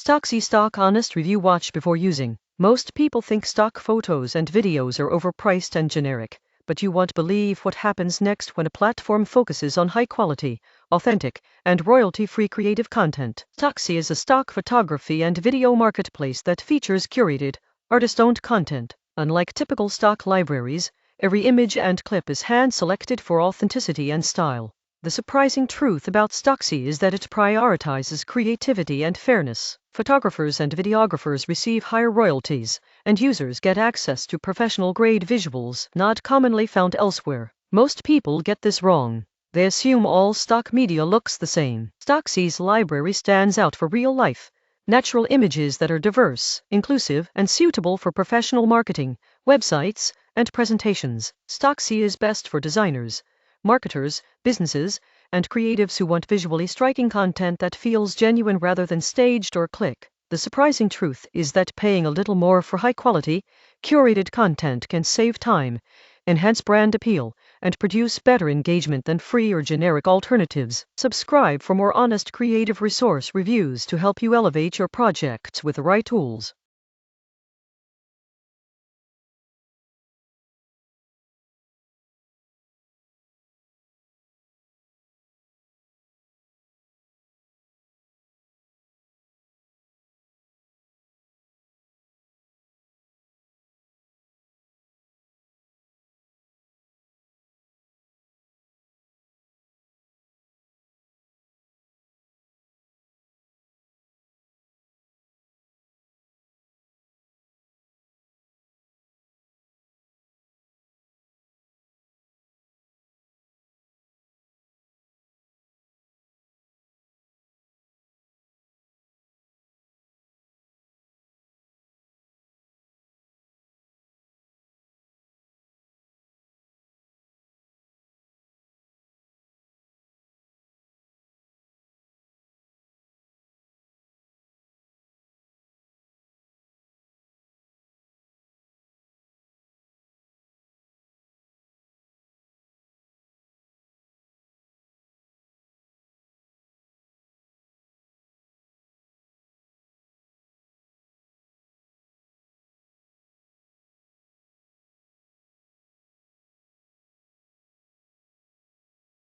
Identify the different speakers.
Speaker 1: Stocksy Stock Honest Review. Watch before using. Most people think stock photos and videos are overpriced and generic, but you won't believe what happens next when a platform focuses on high quality, authentic, and royalty-free creative content. Stocksy is a stock photography and video marketplace that features curated, artist-owned content. Unlike typical stock libraries, every image and clip is hand-selected for authenticity and style. The surprising truth about Stocksy is that it prioritizes creativity and fairness. Photographers and videographers receive higher royalties, and users get access to professional-grade visuals not commonly found elsewhere. Most people get this wrong. They assume all stock media looks the same. Stocksy's library stands out for real-life, natural images that are diverse, inclusive, and suitable for professional marketing, websites, and presentations. Stocksy is best for designers, marketers, businesses, and creatives who want visually striking content that feels genuine rather than staged or click. The surprising truth is that paying a little more for high-quality, curated content can save time, enhance brand appeal, and produce better engagement than free or generic alternatives. Subscribe for more honest creative resource reviews to help you elevate your projects with the right tools.